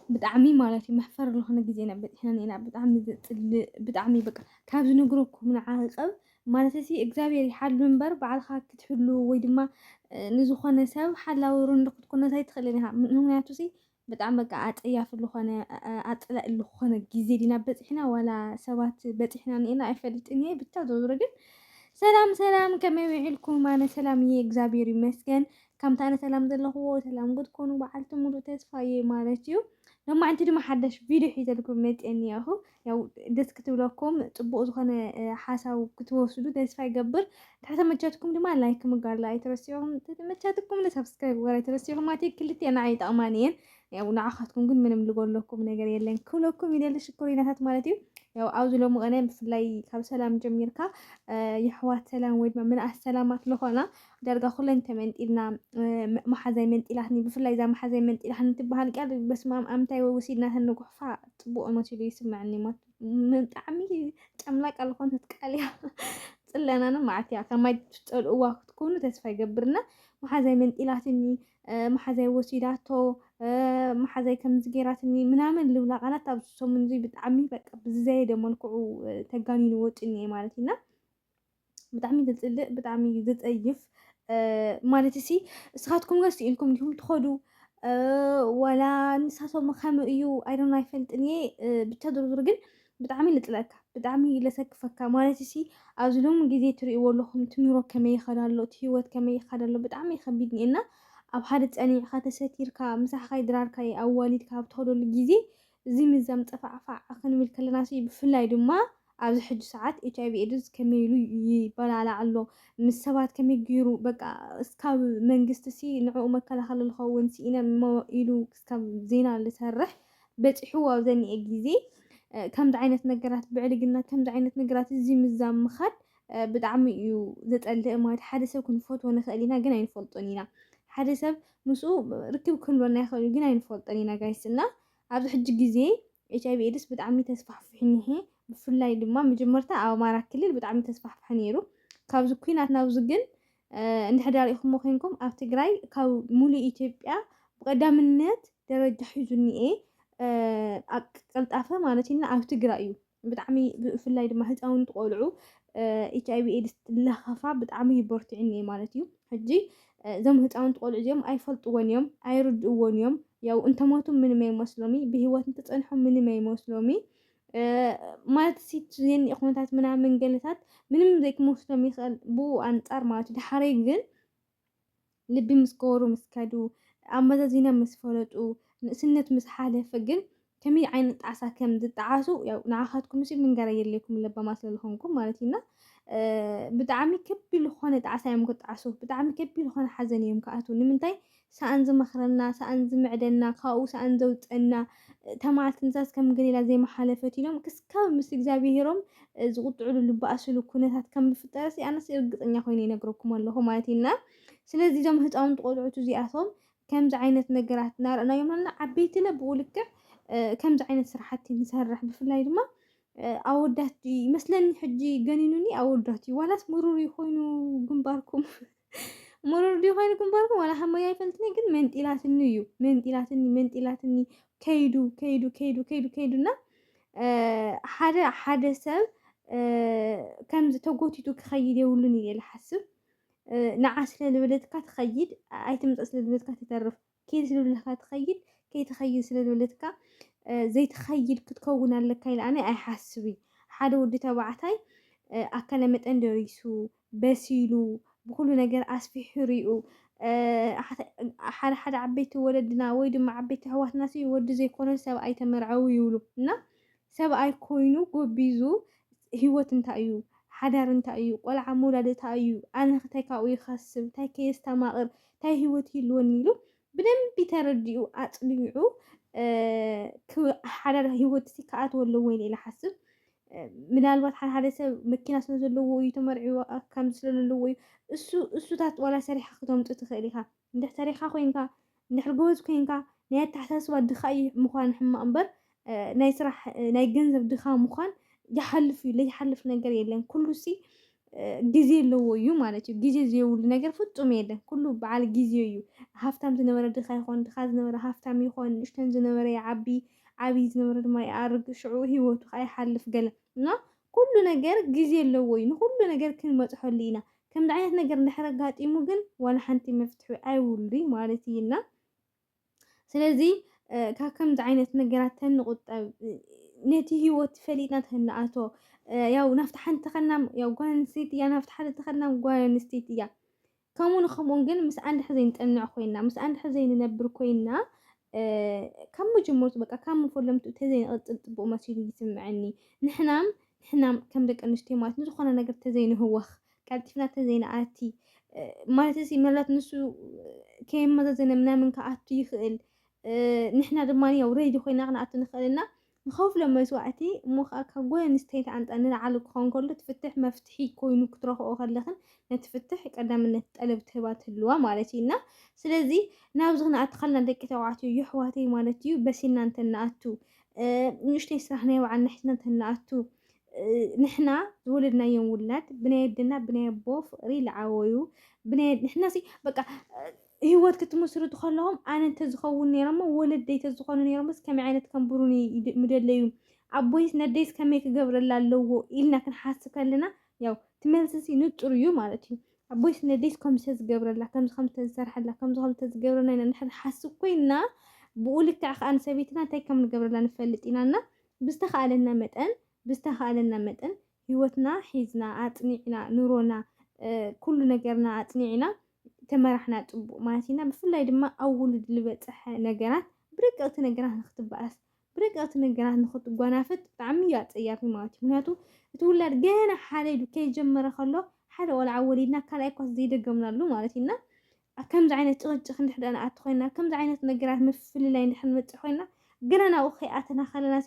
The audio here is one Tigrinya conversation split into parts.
بتعمي مالتي محفر له هنا جزينا بتحنا بتعمي بقى كابز نجركم من عاقب مالتي إجزابي يحل منبر بعد خاك تحلو ويدما نزخنا سو حلا ورن كنا سايت خليناها منهم يعتوسي بتعمل قاعد أياف اللخنا أطلع اللخنا جزيرنا بتحنا ولا سوات بتحنا إنا أفدت إني بتعذر رجل سلام كما يعلكم أنا سلامي إجزابي مسكن كم تانا سلام ذا هو سلام قد كونوا بعلتم ودو تسفاي مالتيو لما أنت ما حدش فيديو حيزلكم مت إني أهو يو دس كتب لكم تبقوا زخنا حاسة وكتوصلوا تسفاي يقبر تحت ما جاتكم لما لايك مقال لا يترسيهم ما جاتكم لسبسكرايب ولا يترسيهم ما تيجي كلتي أنا عيد أمانين يو نعاختكم قد من ملقول لكم نجري لين كلكم يدل الشكرين هات مالتيو يو عاوز لهم أنا بفلاي كاب سلام جميلك يحوات سلام ويد من السلامات لهنا درجة خلنا تمنت إلنا محزمنت إلهني بفلا إذا محزمنت إلهني تبهان قال بس ما أمتى ووسيدنا هالنجح فطبوع ما تلي يسمعني ما متعمي تعملك على خون تتكلم صلنا أنا معتيا كما تقول وقت تكون تسفى جبرنا محزمنت إلهني محزي وسيداته محزي كم زجيراتني منعمل لولا أنا تبص من زي بتعمي بقى بزايد ملكو تجاني نوت إني مالتنا بتعمي تتقلق بتعمي تتأيف مالتي سخاتكم قصدي إنكم اليوم تخدوا ولا نساسو مخام إيو أيرون لايفلت إني بتدرو درجل بتعمي لتلاك بتعمي لسك فكا مالتي أزلهم جديد تري واللهم تنورو كمية خلالو تيوت كمية خلالو بتعمي خبيدني إنا أو حدث أني خاطر ستير كا مسح خاي درار كاي أوليد كا بتخدوا الجزي زي مزام تفعفع أخن ملك ناسي بفلاي دما ኣብዚ ሕጂ ሰዓት ኤችኣይቪ ኤድስ ከመይ ኢሉ ይበላላ ኣሎ ምስ ሰባት ከመይ ገይሩ በቃ እስካብ መንግስቲ ሲ ንዕኡ መከላኸሊ ዝኸውን ሲኢነ ኢሉ እስካብ ዜና ዝሰርሕ በፂሑ ኣብ ዘኒአ ግዜ ከምዚ ዓይነት ነገራት ብዕልግና ከምዚ ዓይነት ነገራት እዚ ምዛም ምኻድ ብጣዕሚ እዩ ዘጠልእ ማለት ሓደ ሰብ ክንፈትዎ ንኽእል ኢና ግን ኣይንፈልጦን ኢና ሓደ ሰብ ምስኡ ርክብ ክህልወና ይኽእል ግን ኣይንፈልጦን ኢና ጋይስ እና ኣብዚ ሕጂ ግዜ ኤችኣይቪ ኤድስ ብጣዕሚ ተስፋሕፊሑ እኒሄ ብፍላይ ድማ መጀመርታ ኣብ ኣማራ ክልል ብጣዕሚ ተስፋሕፊሑ ነይሩ ካብዚ ኩናት ናብዚ ግን እንድሕር ኢኹም ኮይንኩም ኣብ ትግራይ ካብ ሙሉእ ኢትዮጵያ ብቀዳምነት ደረጃ ሒዙ እኒኤ ቀልጣፈ ማለት ኢና ኣብ ትግራይ እዩ ብጣዕሚ ብፍላይ ድማ ህፃውንቲ ቆልዑ ኤችኣይቪ ኤድስ ለኸፋ ብጣዕሚ ይበርትዑ እኒኤ ማለት እዩ ሕጂ እዞም ህፃውንቲ ቆልዑ እዚኦም ኣይፈልጥዎን እዮም ኣይርድእዎን እዮም ያው እንተሞቱ ምንም ኣይመስሎሚ ብሂወት እንተፀንሑ ምንም ኣይመስሎሚ ማለት ሲትዘን ኢኹነታት ምናምን ገለታት ምንም ዘይክመስሎም ይኽእል ብኡ ኣንጻር ማለት ድሓረይ ግን ልቢ ምስ ገበሩ ምስ ከዱ ኣመዛዚና ምስ ፈለጡ ንእስነት ምስ ሓለፈ ግን ከመይ ዓይነት ጣዕሳ ከም ዝጠዓሱ ያው ንዓኻትኩም ሲ ምንገር የድልየኩም ለበማ ስለዝኾንኩም ማለት ኢና ብጣዕሚ ከቢድ ዝኾነ ጣዕሳ እዮም ክጣዓሱ ብጣዕሚ ከቢድ ዝኾነ ሓዘን እዮም ክኣትዉ ንምንታይ ሰኣን ዝመኽረና ሰኣን ዝምዕደና ካብኡ ሰኣን ዘውፀና ተማዓልቲ ንሳስ ከም ገሊላ ዘይመሓለፈት ኢሎም ክስካብ ምስ እግዚኣብሄሮም ዝቁጥዕሉ ልበኣስሉ ኩነታት ከም ዝፍጠረሲ ኣነስ እርግጠኛ ኮይነ ይነግረኩም ኣለኹ ማለት ኢና ስለዚ እዞም ህፃውንቲ ቆልዑት እዚኣቶም ከምዚ ዓይነት ነገራት እናርአናዮም ኣለና ዓበይትና ብኡ ልክዕ ከምዚ ዓይነት ስራሕቲ ንሰርሕ ብፍላይ ድማ ኣወዳት ይመስለኒ ሕጂ ገኒኑኒ ኣወዳት እዩ ዋላስ ምሩር ይኮይኑ ግንባርኩም ምሩር ይኮይኑ ግንባርኩም ዋላ ሓሞያ ይፈልጥኒ ግን መንጢላትኒ እዩ መንጢላትኒ ከይዱና ሓደ ሰብ ከምዚ ተጎቲቱ ክኸይድ የብሉን እየ ዝሓስብ ንዓ ስለ ዝብለትካ ትኸይድ ኣይትምፀ ስለ ዝብለትካ ትተርፍ ከይዲ ስለ ዝብለትካ ትኸይድ ከይትኸይድ ስለ ዝብለትካ ዘይትኸይድ ክትከውን ኣለካ ኢለ ኣነ ኣይሓስብ ሓደ ወዲ ተባዕታይ ኣካለ መጠን ደሪሱ በሲሉ ብኩሉ ነገር ኣስፊሑ ሪኡ ሓደ ዓበይቲ ወለድና ወይ ድማ ዓበይቲ ኣሕዋትና ሲ ወዲ ዘይኮነ ሰብኣይ ተመርዐዊ ይብሉ እና ሰብኣይ ኮይኑ ጎቢዙ ሂወት እንታይ እዩ ሓዳር እንታይ እዩ ቆልዓ ምውላድ እንታይ እዩ ኣነ እንታይ ካብኡ ይኸስብ እንታይ ከየስተማቕር እንታይ ሂወት ይህልወኒ ኢሉ ብደንቢ ተረዲኡ ኣፅሊዑ ሓዳር ሂወት ሲ ክኣትዎ ኣለዎ ኢለ ይሓስብ ምናልባት ሓደ ሰብ መኪና ስለ ዘለዎ እዩ ተመርዒዎ ከምዚ ስለ ዘለዎ እዩ እሱታት ዋላ ሰሪሓ ክተምፅእ ትኽእል ኢኻ እንድሕር ሰሪሓ ኮይንካ እንድሕር ጎበዝ ኮይንካ ናይ ኣተሓሳስባ ድኻ ምዃን ሕማቕ እምበር ናይ ስራሕ ናይ ገንዘብ ድኻ ምዃን ይሓልፍ እዩ ዘይሓልፍ ነገር የለን ኩሉ ሲ ጊዜ ኣለዎ እዩ ማለት እዩ። ጊዜ ዘይብሉ ነገር ፍጹም የለን። ኩሉ በዓል ጊዜ እዩ። ሃፍታም ዝነበረ ድኻ ይኾን፣ ድኻ ዝነበረ ሃፍታም ይኾን፣ ንእሽተን ዝነበረ ይዓቢ፣ ዓብይ ዝነበረ ድማ ይኣርግ፣ ሽዑ ሂወቱ ከዓ ይሓልፍ ገለ እና ኩሉ ነገር ጊዜ ኣለዎ እዩ። ንኩሉ ነገር ክንበፅሐሉ ኢና። ከምዚ ዓይነት ነገር እንድሕር ኣጋጢሙ ግን ዋላ ሓንቲ መፍትሒ ኣይውሉይ ማለት እዩና ስለዚ ካብ ከምዚ ዓይነት ነገራት ተንቁጠብ ነቲ ሂወት ፈሊጥና ተንኣቶ ያው ናብቲ ሓንቲ ተኸድና ያው ጓል ኣንስተይቲ እያ ናብቲ ሓደ ተኸድና ጓል ኣንስተይቲ እያ ከምኡ ንኸምኡን ግን ምስ አንድ ሕዘይ ንጠንዕ ኮይና ምስ አንድ ሕዘይ ንነብር ኮይና ካብ መጀመርቱ በቃ ካብ መፈለምቱ ተዘይንቕፅል ፅቡቕ መሲሉ ይስምዐኒ ንሕናም ከም ደቂ ኣንስትዮ ማለት ንዝኾነ ነገር ተዘይንህወኽ ቀልጢፍና ተዘይንኣቲ ማለት እዚ መላት ንሱ ከየመዛዘነ ምናምን ከኣቱ ይኽእል ንሕና ድማ ያው ረይዲ ኮይና ክንኣቱ ንኽእልና ንኸፍሎ መስዋዕቲ እሞ ከዓ ካብ ጓል ኣንስተይቲ ኣንፃር ንላዕሊ ክኸውን ከሎ ትፍትሕ መፍትሒ ኮይኑ ክትረኽቦ ከለኽን ነቲ ፍትሕ ቀዳምነት ጠለብ ትህባ ትህልዋ ማለት እዩና ስለዚ ናብዚ ክንኣቱ ከለና ደቂ ተባዕትዮ ኣሕዋተይ ማለት እዩ በሲልና እንተንኣቱ ንእሽተይ ስራሕ ናይ ባዕልና ሒዝና እንተንኣቱ ንሕና ዝወለድናዮም ውላድ ብናይ ኣደና ብናይ ኣቦ ፍቕሪ ዝዓበዩ ንሕና በቃ ህይወት ክትመስርቱ ከለኹም ኣነ እንተዝኸውን ነይሮሞ ወለደይ ተዝኾኑ ነይሮሞስ ከመይ ዓይነት ከንብሩኒ ምደለዩ ኣቦይስ ነደይስ ከመይ ክገብረላ ኣለዎ ኢልና ክንሓስብ ከለና ያው ትመልሲ ንጡር እዩ ማለት እዩ ኣቦይስ ነደይስ ከምዚ ዝገብረላ ከምዚ ተዝሰርሐላ ከምዚ ተዝገብረና ኢና ንሓስብ ኮይና ብኡ ልክዕ ከዓ ንሰበይትና እንታይ ከም ንገብረላ ንፈልጥ ኢናና ብዝተኻኣለና መጠን ህይወትና ሒዝና ኣፅኒዕና ኑሮና ኩሉ ነገርና ኣፅኒዕና ተመራሕና ፅቡቕ ማለት ኢና ብፍላይ ድማ ኣብ ውሉድ ዝበፅሐ ነገራት ብደቀቕቲ ነገራት ንኽትበኣስ ብደቀቕቲ ነገራት ንኽትጓናፍጥ ብጣዕሚ እዩ ኣፀያፊ ማለት እዩ ምክንያቱ እቲ ውላድ ገና ሓለይሉ ከይጀመረ ከሎ ሓደ ቆልዓ ወሊድና ካልኣይ ኳስ ዘይደገምናሉ ማለት እዩና ከምዚ ዓይነት ጭቕጭቕ እንድሕር ንኣቱ ኮይና ከምዚ ዓይነት ነገራት ምፍልላይ እንድሕር ንበፅሕ ኮይና ገና ናብኡ ከይኣተና ከለና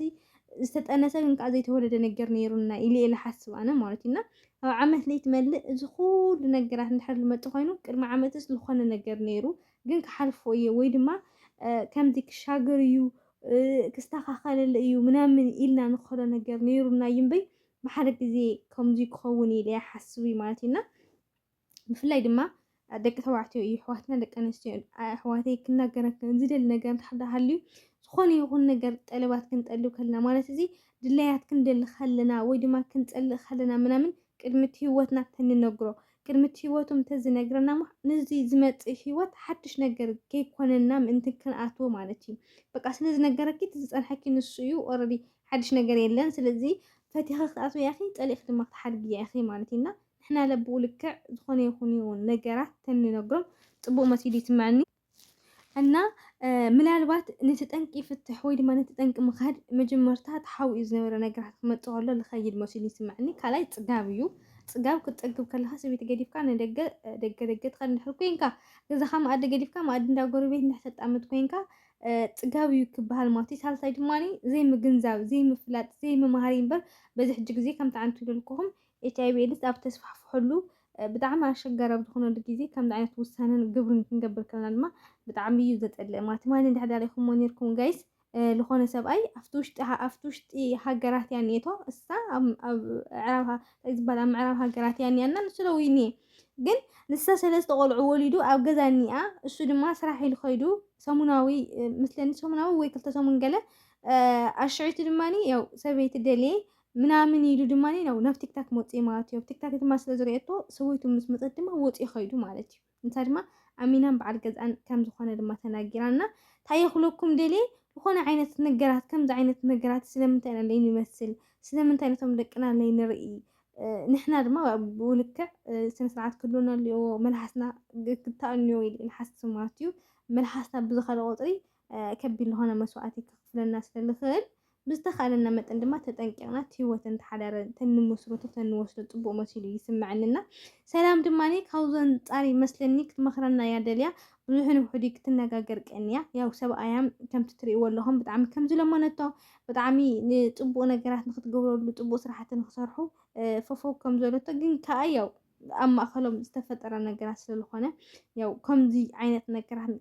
ዝተጠነሰ ግን ከዓ ዘይተወለደ ነገር ነይሩና ኢለ ሓስብ ኣነ ማለት እዩና ኣብ ዓመት ለይትመልእ እዚ ኩሉ ነገራት እንድሕር ዝመፅእ ኮይኑ ቅድሚ ዓመትስ ዝኾነ ነገር ነይሩ ግን ክሓልፎ እየ ወይ ድማ ከምዚ ክሻገር እዩ ክስተኻኸለለ እዩ ምናምን ኢልና ንኸዶ ነገር ነይሩና እዩ እምበይ ብሓደ ግዜ ከምዚ ክኸውን ኢለ ሓስብ እዩ ማለት እዩና ብፍላይ ድማ ደቂ ተባዕትዮ እዩ ኣሕዋትና ደቂ ኣንስትዮ ኣሕዋተይ ክናገረክን ዝደሊ ነገር እንተሃልዩ ዝኾነ ይኹን ነገር ጠለባት ክንጠልብ ከለና ማለት እዚ ድላያት ክንደሊ ከለና ወይ ድማ ክንፀልእ ከለና ምናምን ቅድሚት ህይወትና ተንነግሮ ቅድሚት ህይወቱም ተዝነግረና ነዚ ዝመፅእ ህይወት ሓድሽ ነገር ከይኮነና ምእንቲ ክንኣትዎ ማለት እዩ በቃ ስለዝነገረኪ ዝፀንሐኪ ንሱ እዩ ኦልሬዲ ሓድሽ ነገር የለን ስለዚ ፈቲኸ ክትኣትዎ ያኺ ፀሊእክ ድማ ክትሓድጊ ያኺ ማለት እዩና ንሕና ለብኡ ልክዕ ዝኾነ ይኹን ነገራት ተንነግሮም ፅቡቕ መሲሉ ይስምዐኒ እና ምናልባት ነቲ ጠንቂ ፍትሕ ወይ ድማ ነቲ ጠንቂ ምኻድ መጀመርታ ተሓዊኡ ዝነበረ ነገራት ክመፅእ ከሎ ዝኸይድ መሲሉ ይስምዐኒ ካልኣይ ፅጋብ እዩ ፅጋብ ክትጠግብ ከለካ ሰበይቲ ገዲፍካ ንደገ ደገ ትኸድ እንድሕር ኮንካ ገዛኻ መኣዲ ገዲፍካ መኣዲ እንዳ ጎረቤት እንዳተጣመት ኮንካ ፅጋብ እዩ ክበሃል ማለት እዩ ሳልሳይ ድማኒ ዘይምግንዛብ ዘይምፍላጥ ዘይምምሃር እምበር በዚ ሕጂ ግዜ ከምቲ ዓንቱ ኢልኩኹም ኤችኣይቪ ኤድስ ኣብ ተስፋሕፍሐሉ ብጣዕሚ ኣሸጋሪ ኣብ ዝኾነሉ ግዜ ከምዚ ዓይነት ውሳነን ግብርን ክንገብር ከለና ድማ ብጣዕሚ እዩ ዘፀልእ ማለት ማን እንዳሕዳሪኹም ነርኩም ጋይስ ዝኾነ ሰብኣይ ኣብቲ ውሽጢ ሃገራት እያ እኒኤቶ እሳ ኣብ ምዕራብ ሃገራት እያ እኒኣና ንሱ ደው እኒኤ ግን ንሳ 3 ቆልዑ ወሊዱ ኣብ ገዛ እኒኣ እሱ ድማ ስራሕ ኢሉ ከይዱ ሰሙናዊ ምስለኒ ሰሙናዊ ወይ 2 ሰሙን ገለ ኣሽዒቱ ድማኒ ያው ሰበይቲ ደልየ ምናምን ኢሉ ድማኒ ናብ ቲክታክ መፅእ ማለት እዩ ቲክታክ ድማ ስለዝሪአቶ ሰበይቱ ምስ መፀት ድማ ወፅኡ ከይዱ ማለት እዩ እንታ ድማ ኣሚናን በዓል ገዛን ከም ዝኾነ ድማ ተናጊራና እንታይ ይኽለኩም ደልየ ዝኾነ ዓይነት ነገራት ከምዚ ዓይነት ነገራት ስለምንታይ ኢና ንመስል ስለምንታይ ነቶም ደቅና ንርኢ ንሕና ድማ ብልክዕ ስነ ስርዓት ክህልወና ኣለዎ መልሓስና ክተኣንዮ ኢለ ንሓስብ ማለት እዩ መልሓስና ብዝኸለ ቁፅሪ ከቢድ ዝኾነ መስዋዕቲ ከኽፍለና ስለዝኽእል ብዝተኻእለና መጠን ድማ ተጠንቂቕና ህይወት እንተሓዳረ ተንመስርቶ ተንወስዶ ፅቡቕ መሲሉ ይስምዐልና ሰላም ድማኒ ካብዞ አንፃር ይመስለኒ ክትመኽረና እያ ደልያ ብዙሕን ውሕዲ ክትነጋገር ቀንያ ያው ሰብኣያ ከምቲ ትሪእዎ ኣለኹም ብጣዕሚ ከም ዝለመነቶ ብጣዕሚ ንፅቡቕ ነገራት ንክትገብረሉ ፅቡቕ ስራሕቲ ንክሰርሑ ፈፈው ከም ዘለቶ ግን ከዓ ያው ኣብ ማእኸሎም ዝተፈጠረ ነገራት ስለዝኾነ ያው ከምዚ ዓይነት ነገራት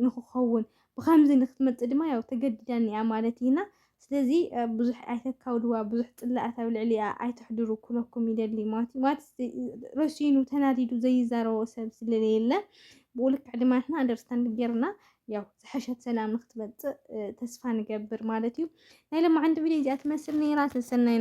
ንክኸውን ብከምዚ ንክትመፅእ ድማ ያው ተገዲዳ እኒኣ ማለት እዩና ስለዚ ብዙሕ ኣይተካውድዋ ብዙሕ ፅላእት ኣብ ልዕሊኣ ኣይትሕድሩ ክብለኩም ይደሊ ማለት ረሲኑ ተናዲዱ ዘይዛረቦ ሰብ ስለሌለ ብኡ ልክዕ ድማ ንሕና ኣንደርስታንድ ጌርና ያው ዝሐሸት ሰላም ንክትመፅእ ተስፋ ንገብር ማለት እዩ ናይ ሎማዓንቲ ቪድዮ እዚኣ ትመስል ነይራ። ተሰናይ